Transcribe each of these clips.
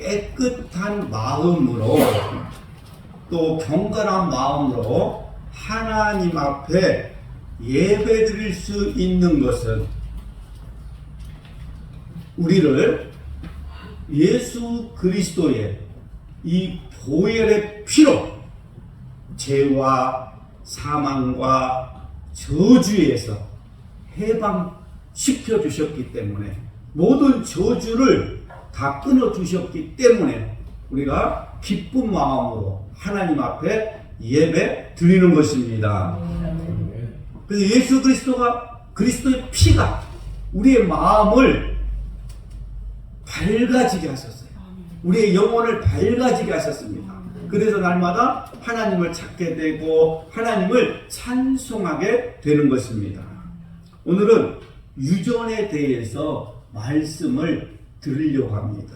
깨끗한 마음으로 또 경건한 마음으로 하나님 앞에 예배드릴 수 있는 것은 우리를 예수 그리스도의 이 보혈의 피로 죄와 사망과 저주에서 해방시켜 주셨기 때문에, 모든 저주를 다 끊어 주셨기 때문에 우리가 기쁜 마음으로 하나님 앞에 예배 드리는 것입니다. 그래서 예수 그리스도의 피가 우리의 마음을 밝아지게 하셨어요. 우리의 영혼을 밝아지게 하셨습니다. 그래서 날마다 하나님을 찾게 되고 하나님을 찬송하게 되는 것입니다. 오늘은 유전에 대해서 말씀을 드리려고 합니다.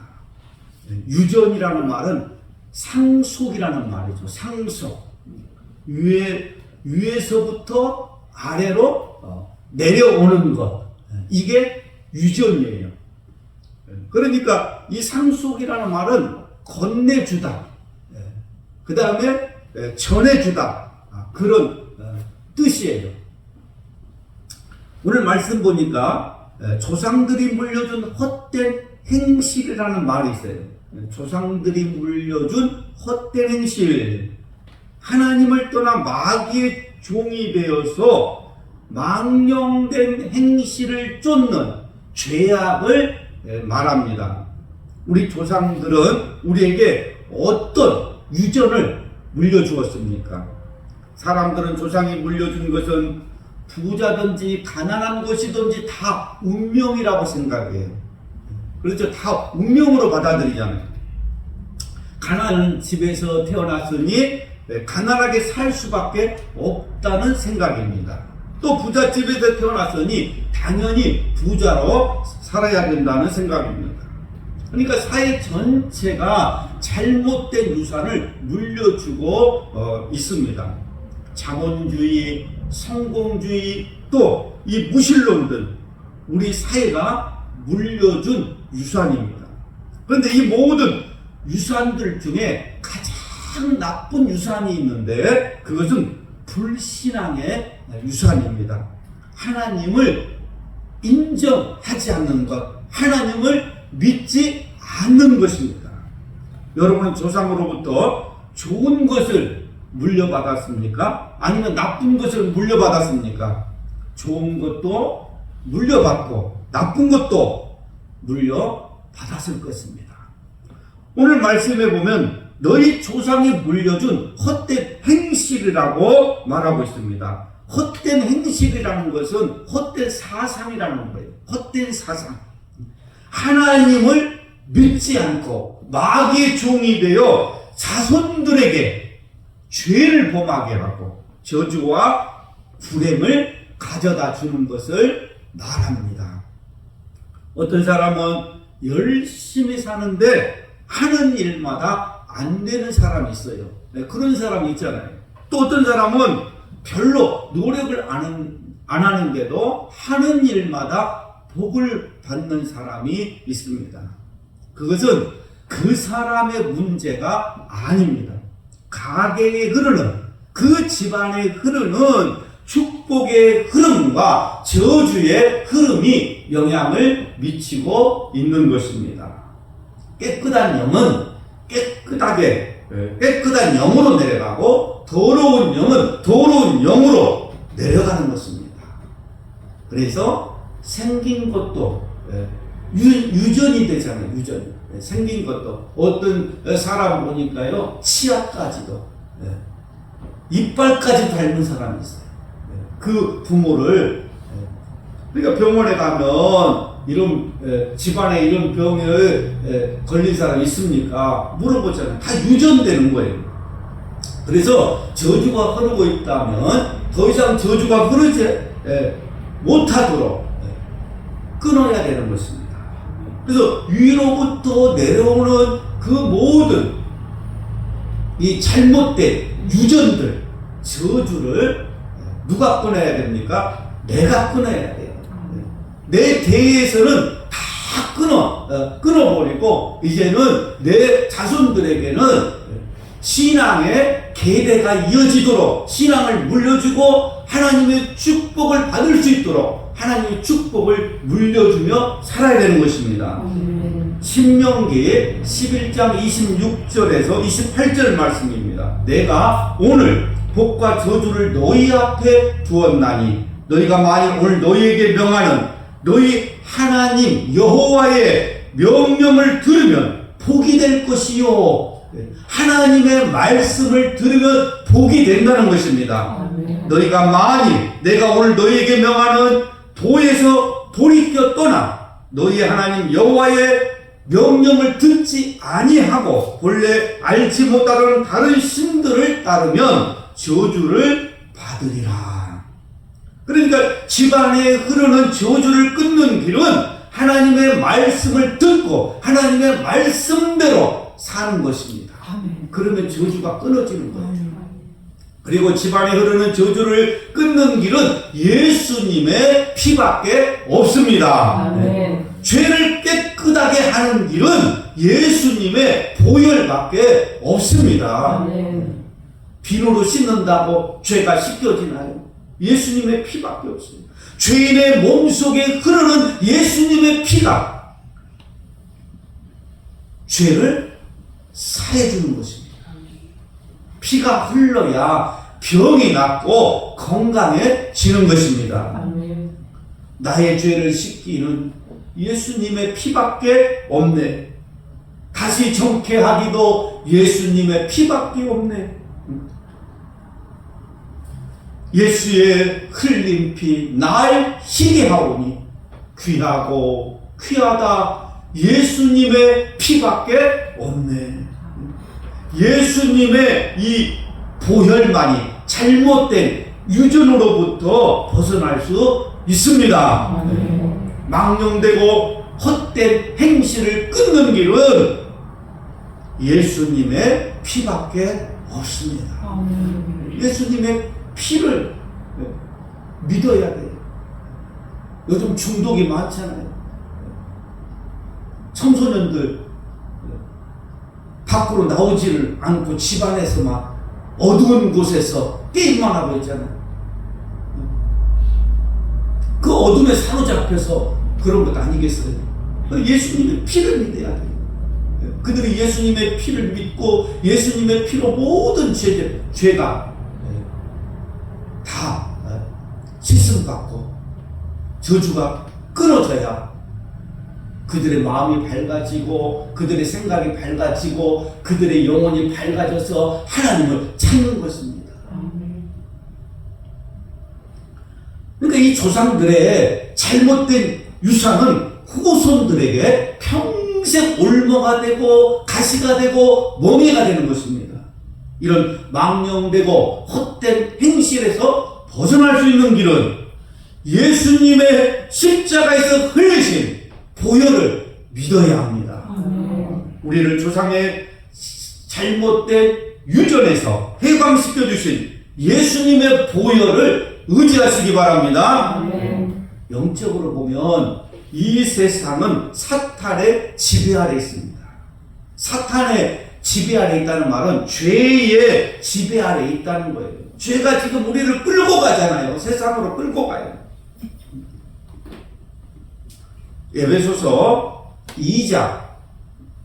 유전이라는 말은 상속이라는 말이죠. 상속. 위에서부터 아래로 내려오는 것. 이게 유전이에요. 그러니까 이 상속이라는 말은 건네주다, 그 다음에 전해주다, 그런 뜻이에요. 오늘 말씀 보니까 조상들이 물려준 헛된 행실이라는 말이 있어요. 조상들이 물려준 헛된 행실, 하나님을 떠나 마귀의 종이 되어서 망령된 행실을 쫓는 죄악을 말합니다. 우리 조상들은 우리에게 어떤 유전을 물려주었습니까? 사람들은 조상이 물려준 것은 부자든지 가난한 것이든지 다 운명이라고 생각해요. 그렇죠? 다 운명으로 받아들이잖아요. 가난한 집에서 태어났으니 가난하게 살 수밖에 없다는 생각입니다. 또 부잣집에서 태어났으니 당연히 부자로 살아야 된다는 생각입니다. 그러니까 사회 전체가 잘못된 유산을 물려주고 있습니다. 자본주의, 성공주의, 또 이 무신론들, 우리 사회가 물려준 유산입니다. 그런데 이 모든 유산들 중에 가장 나쁜 유산이 있는데 그것은 불신앙의 유산입니다. 하나님을 인정하지 않는 것, 하나님을 믿지 않는 것입니다. 여러분은 조상으로부터 좋은 것을 물려받았습니까? 아니면 나쁜 것을 물려받았습니까? 좋은 것도 물려받고 나쁜 것도 물려받았을 것입니다. 오늘 말씀에 보면 너희 조상이 물려준 헛된 행실이라고 말하고 있습니다. 헛된 행실이라는 것은 헛된 사상이라는 거예요. 헛된 사상. 하나님을 믿지 않고 마귀의 종이 되어 자손들에게 죄를 범하게 하고 저주와 불행을 가져다 주는 것을 말합니다. 어떤 사람은 열심히 사는데 하는 일마다 안 되는 사람이 있어요. 그런 사람이 있잖아요. 또 어떤 사람은 별로 노력을 안 하는데도 하는 일마다 복을 받는 사람이 있습니다. 그것은 그 사람의 문제가 아닙니다. 가계에 흐르는, 그 집안에 흐르는 축복의 흐름과 저주의 흐름이 영향을 미치고 있는 것입니다. 깨끗한 영은 깨끗한 영으로 내려가고 더러운 영은 더러운 영으로 내려가는 것입니다. 그래서 생긴 것도 유전이 되잖아요. 유전. 생긴 것도 어떤 사람 보니까요, 치아까지도 이빨까지 닮은 사람이 있어요. 그 부모를, 그러니까 병원에 가면 이런 집안에 이런 병에 걸린 사람이 있습니까? 물어보잖아요. 다 유전되는 거예요. 그래서 저주가 흐르고 있다면 더 이상 저주가 흐르지 못하도록 끊어야 되는 것입니다. 그래서 위로부터 내려오는 그 모든 이 잘못된 유전들, 저주를 누가 끊어야 됩니까? 내가 끊어야 돼요. 내 대에서는 다 끊어버리고 이제는 내 자손들에게는 신앙의 계대가 이어지도록 신앙을 물려주고 하나님의 축복을 받을 수 있도록 하나님의 축복을 물려주며 살아야 되는 것입니다. 신명기 11장 26절에서 28절 말씀입니다. 내가 오늘 복과 저주를 너희 앞에 두었나니 너희가 만일 오늘 너희에게 명하는 너희 하나님 여호와의 명령을 들으면 복이 될 것이요. 하나님의 말씀을 들으면 복이 된다는 것입니다. 너희가 만일 내가 오늘 너희에게 명하는 도에서 돌이켜 떠나 너희 하나님 여호와의 명령을 듣지 아니하고 본래 알지 못하는 다른 신들을 따르면 저주를 받으리라. 그러니까 집안에 흐르는 저주를 끊는 길은 하나님의 말씀을 듣고 하나님의 말씀대로 사는 것입니다. 그러면 저주가 끊어지는 거예요. 그리고 집안에 흐르는 저주를 끊는 길은 예수님의 피밖에 없습니다. 죄를 깨끗하게 하는 길은 예수님의 보혈밖에 없습니다. 비누로 씻는다고 죄가 씻겨지나요? 예수님의 피밖에 없습니다. 죄인의 몸속에 흐르는 예수님의 피가 죄를 사해주는 것입니다. 피가 흘러야 병이 낫고 건강해지는 것입니다. 나의 죄를 씻기는 예수님의 피밖에 없네. 다시 정케하기도 예수님의 피밖에 없네. 예수의 흘린 피 날 희게 하오니 귀하고 귀하다. 예수님의 피밖에 없네. 예수님의 이 보혈만이 잘못된 유전으로부터 벗어날 수 있습니다. 망령되고 헛된 행실을 끊는 길은 예수님의 피밖에 없습니다. 예수님의 피를 믿어야 돼요. 요즘 중독이 많잖아요. 청소년들 밖으로 나오지를 않고 집안에서 막 어두운 곳에서 게임만 하고 있잖아요. 그 어둠에 사로잡혀서 그런 것 아니겠어요? 예수님의 피를 믿어야 돼요. 그들이 예수님의 피를 믿고 예수님의 피로 모든 죄가 다 씻음받고 저주가 끊어져야 그들의 마음이 밝아지고 그들의 생각이 밝아지고 그들의 영혼이 밝아져서 하나님을 찾는 것입니다. 그러니까 이 조상들의 잘못된 유산은 후손들에게 평생 올무가 되고 가시가 되고 멍해가 되는 것입니다. 이런 망령되고 헛된 행실에서 벗어날 수 있는 길은 예수님의 십자가에서 흘리신 보혈을 믿어야 합니다. 우리를 조상의 잘못된 유전에서 해방시켜 주신 예수님의 보혈을 의지하시기 바랍니다. 영적으로 보면 이 세상은 사탄의 지배 아래 있습니다. 사탄의 지배 아래 있다는 말은 죄의 지배 아래 있다는 거예요. 죄가 지금 우리를 끌고 가잖아요. 세상으로 끌고 가요. 에베소서 2장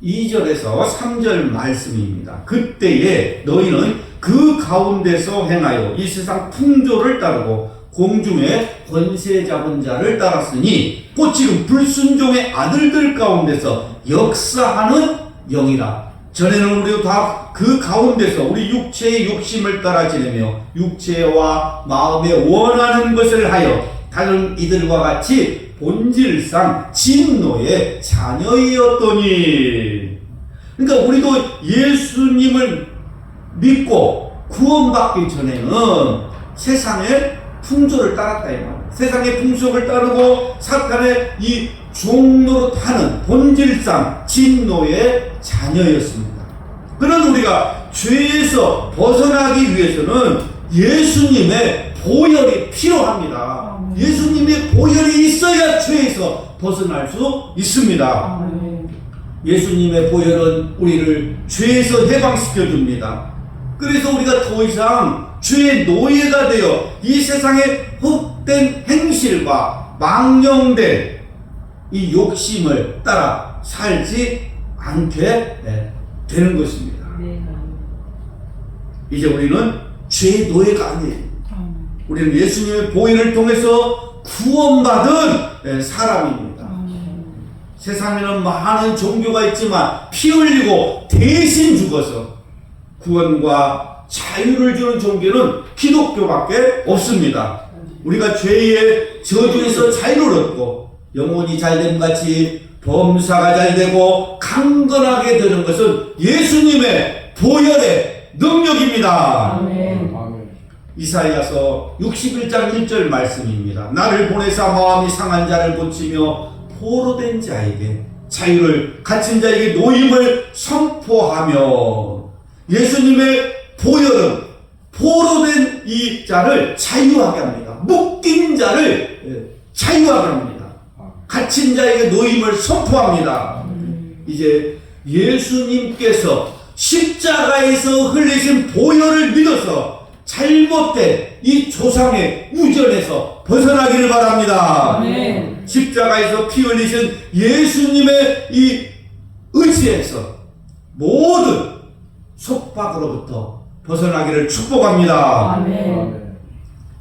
2절에서 3절 말씀입니다. 그때에 너희는 그 가운데서 행하여 이 세상 풍조를 따르고 공중의 권세 잡은 자를 따랐으니 곧 지금 불순종의 아들들 가운데서 역사하는 영이라. 전에는 우리도 다 그 가운데서 우리 육체의 욕심을 따라 지내며 육체와 마음에 원하는 것을 하여 다른 이들과 같이 본질상 진노의 자녀이었더니. 그러니까 우리도 예수님을 믿고 구원받기 전에는 세상의 풍조를 따랐다 이 말이에요. 세상의 풍속을 따르고 사탄의 이 종로로 타는 본질상 진노의 자녀였습니다. 그런 우리가 죄에서 벗어나기 위해서는 예수님의 보혈이 필요합니다. 예수님의 보혈이 있어야 죄에서 벗어날 수 있습니다. 예수님의 보혈은 우리를 죄에서 해방시켜 줍니다. 그래서 우리가 더 이상 죄의 노예가 되어 이 세상의 헛된 행실과 망령된 이 욕심을 따라 살지 않게 되는 것입니다. 이제 우리는 죄의 노예가 아니에요. 우리는 예수님의 보혈을 통해서 구원받은 사람입니다. 세상에는 많은 종교가 있지만 피 흘리고 대신 죽어서 구원과 자유를 주는 종교는 기독교밖에 없습니다. 우리가 죄의 저주에서 자유를 얻고 영혼이 잘됨 같이 범사가 잘되고 강건하게 되는 것은 예수님의 보혈의 능력입니다. 아멘. 이사야서 61장 1절 말씀입니다. 나를 보내사 마음이 상한 자를 고치며 포로된 자에게 자유를, 갇힌 자에게 노임을 선포하며, 예수님의 보혈은 포로된 이 자를 자유하게 합니다. 묶인 자를 자유하게 합니다. 갇힌 자에게 노임을 선포합니다. 이제 예수님께서 십자가에서 흘리신 보혈을 믿어서 잘못된 이 조상의 우전에서 벗어나기를 바랍니다. 아멘. 십자가에서 피 흘리신 예수님의 이 의지에서 모든 속박으로부터 벗어나기를 축복합니다. 아멘.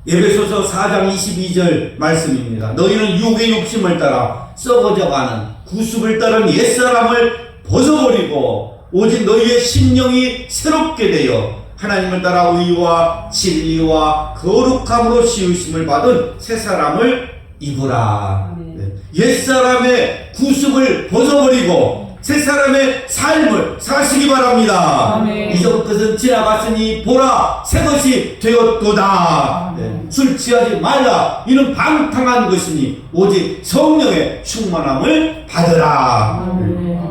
에베소서 4장 22절 말씀입니다. 너희는 육의 욕심을 따라 썩어져가는 구습을 따른 옛사람을 벗어버리고 오직 너희의 심령이 새롭게 되어 하나님을 따라 의와 진리와 거룩함으로 씌우심을 받은 새사람을 입으라. 옛사람의 구습을 벗어버리고 새사람의 삶을 사시기 바랍니다. 아멘. 이전 것은 지나갔으니 보라 새것이 되었도다. 술 취하지 말라. 이는 방탕한 것이니 오직 성령의 충만함을 받으라.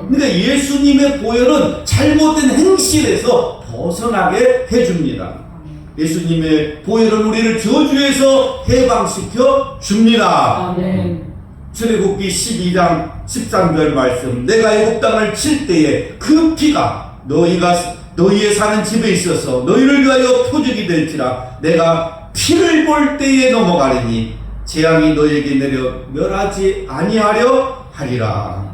그러니까 예수님의 보혈은 잘못된 행실에서 벗어나게 해줍니다. 예수님의 보혈은 우리를 저주에서 해방시켜 줍니다. 아멘. 출애굽기 12장 13절 말씀, 내가 애굽 땅을 칠 때에 그 피가 너희의 사는 집에 있어서 너희를 위하여 표적이 될지라. 내가 피를 볼 때에 넘어가리니 재앙이 너희에게 내려 멸하지 아니하려 하리라.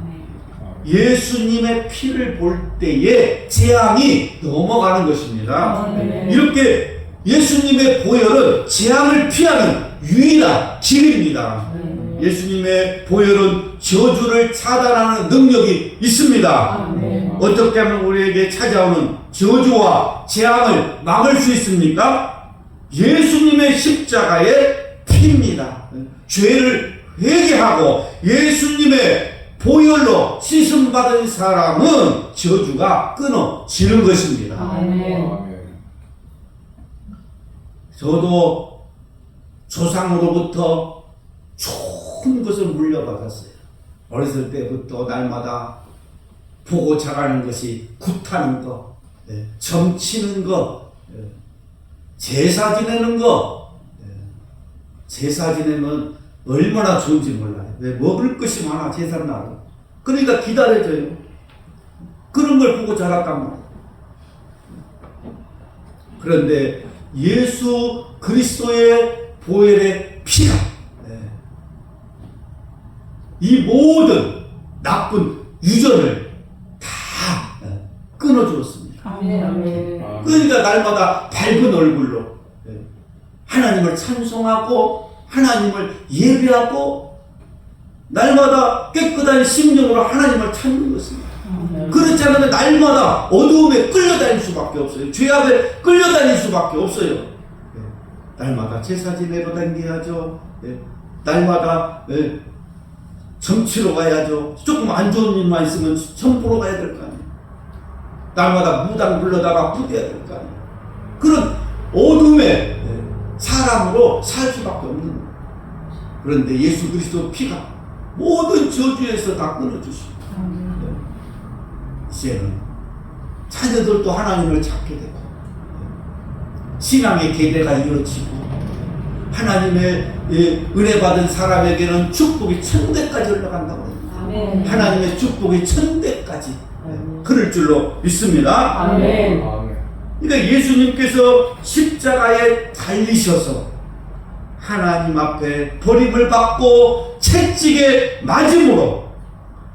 예수님의 피를 볼 때에 재앙이 넘어가는 것입니다. 이렇게 예수님의 보혈은 재앙을 피하는 유일한 길입니다. 예수님의 보혈은 저주를 차단하는 능력이 있습니다. 어떻게 하면 우리에게 찾아오는 저주와 재앙을 막을 수 있습니까? 예수님의 십자가의 피입니다. 죄를 회개하고 예수님의 보혈로 씻음받은 사람은 저주가 끊어지는 것입니다. 저도 조상으로부터 좋은 것을 물려받았어요. 어렸을 때부터 날마다 보고 자라는 것이 굿하는 거, 점치는 거, 제사 지내는 거. 제사 지내면 얼마나 좋은지 몰라요. 왜? 먹을 것이 많아, 제삿날은. 그러니까 기다려져요. 그런 걸 보고 자랐단 말이에요. 그런데 예수 그리스도의 보혈의 피가 이 모든 나쁜 유전을 다 끊어주었습니다. 그러니까 날마다 밝은 얼굴로 하나님을 찬송하고 하나님을 예배하고 날마다 깨끗한 심령으로 하나님을 찾는 것입니다. 그렇지 않으면 날마다 어두움에 끌려다닐 수밖에 없어요. 죄 앞에 끌려다닐 수밖에 없어요. 날마다 제사 지내러 다녀야죠. 날마다 점치러 가야죠. 조금 안 좋은 일만 있으면 선보러 가야 될 거 아니에요. 날마다 무당 불러다가 부대야 될 거 아니에요. 그런 어둠에 사람으로 살 수밖에 없는 거예요. 그런데 예수 그리스도 피가 모든 저주에서 다 끊어주시고 이제는 자녀들도 하나님을 찾게 되고 신앙의 계대가 이어지고 하나님의 은혜 받은 사람에게는 축복이 천대까지 올라간다고 합니다. 아멘. 하나님의 축복이 천대까지 그럴 줄로 믿습니다. 아멘. 그러니까 예수님께서 십자가에 달리셔서 하나님 앞에 버림을 받고 채찍에 맞음으로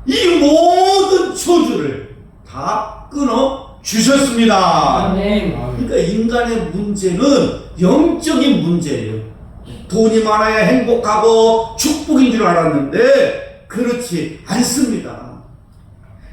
이 모든 저주를 다 끊어 주셨습니다. 아멘. 그러니까 인간의 문제는 영적인 문제예요. 돈이 많아야 행복하고 축복인 줄 알았는데 그렇지 않습니다.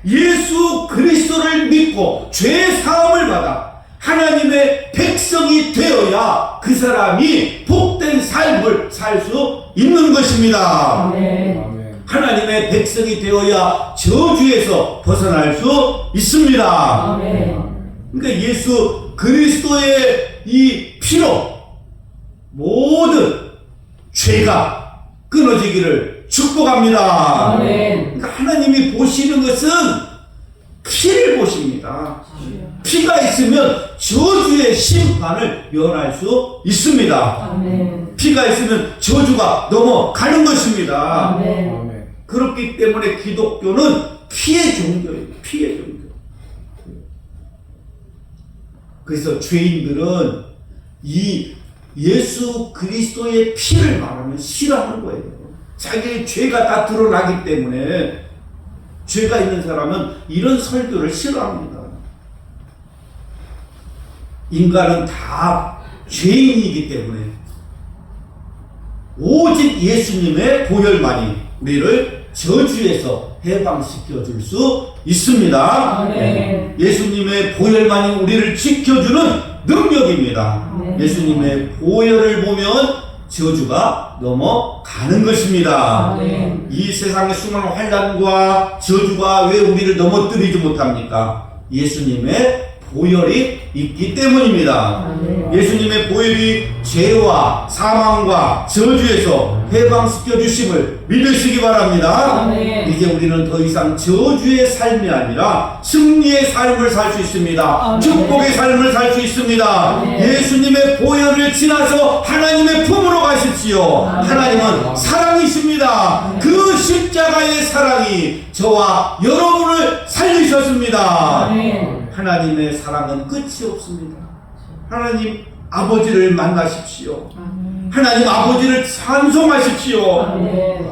예수 그리스도를 믿고 죄 사함을 받아 하나님의 백성이 되어야 그 사람이 복된 삶을 살 수 있는 것입니다. 아멘. 하나님의 백성이 되어야 저주에서 벗어날 수 있습니다. 아멘. 그러니까 예수 그리스도의 이 피로 모든 죄가 끊어지기를 축복합니다. 아멘. 그러니까 하나님이 보시는 것은 피를 보십니다. 피가 있으면 저주의 심판을 면할 수 있습니다. 아멘. 피가 있으면 저주가 넘어가는 것입니다. 아멘. 그렇기 때문에 기독교는 피의 종교예요. 피의 종교. 그래서 죄인들은 이 예수 그리스도의 피를 말하면 싫어하는 거예요. 자기의 죄가 다 드러나기 때문에 죄가 있는 사람은 이런 설교를 싫어합니다. 인간은 다 죄인이기 때문에 오직 예수님의 보혈만이 우리를 저주에서 해방시켜 줄 수 있습니다. 아멘. 예수님의 보혈만이 우리를 지켜주는 능력입니다. 아멘. 예수님의 보혈을 보면 저주가 넘어가는 것입니다. 아멘. 이 세상의 수많은 환난과 저주가 왜 우리를 넘어뜨리지 못합니까? 예수님의 보혈이 있기 때문입니다. 아멘. 예수님의 보혈이 죄와 사망과 저주에서 해방시켜 주심을 믿으시기 바랍니다. 아멘. 이제 우리는 더 이상 저주의 삶이 아니라 승리의 삶을 살 수 있습니다. 아멘. 축복의 삶을 살 수 있습니다. 아멘. 예수님의 보혈을 지나서 하나님의 품으로 가십시오. 아멘. 하나님은 사랑이십니다. 아멘. 그 십자가의 사랑이 저와 여러분을 살리셨습니다. 아멘. 하나님의 사랑은 끝이 없습니다. 하나님 아버지를 만나십시오. 하나님 아버지를 찬송하십시오. 아멘.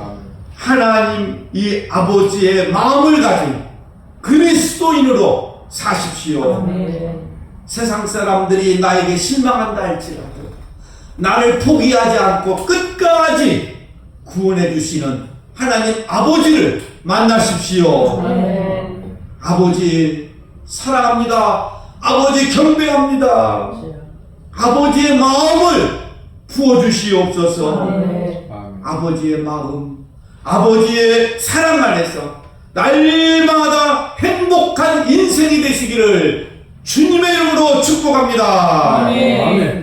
하나님 이 아버지의 마음을 가진 그리스도인으로 사십시오. 아멘. 세상 사람들이 나에게 실망한다 할지라도 나를 포기하지 않고 끝까지 구원해 주시는 하나님 아버지를 만나십시오. 아멘. 아버지 사랑합니다. 아버지 경배합니다. 아버지의 마음을 부어주시옵소서. 아멘. 아버지의 마음, 아버지의 사랑 안에서 날마다 행복한 인생이 되시기를 주님의 이름으로 축복합니다. 아멘.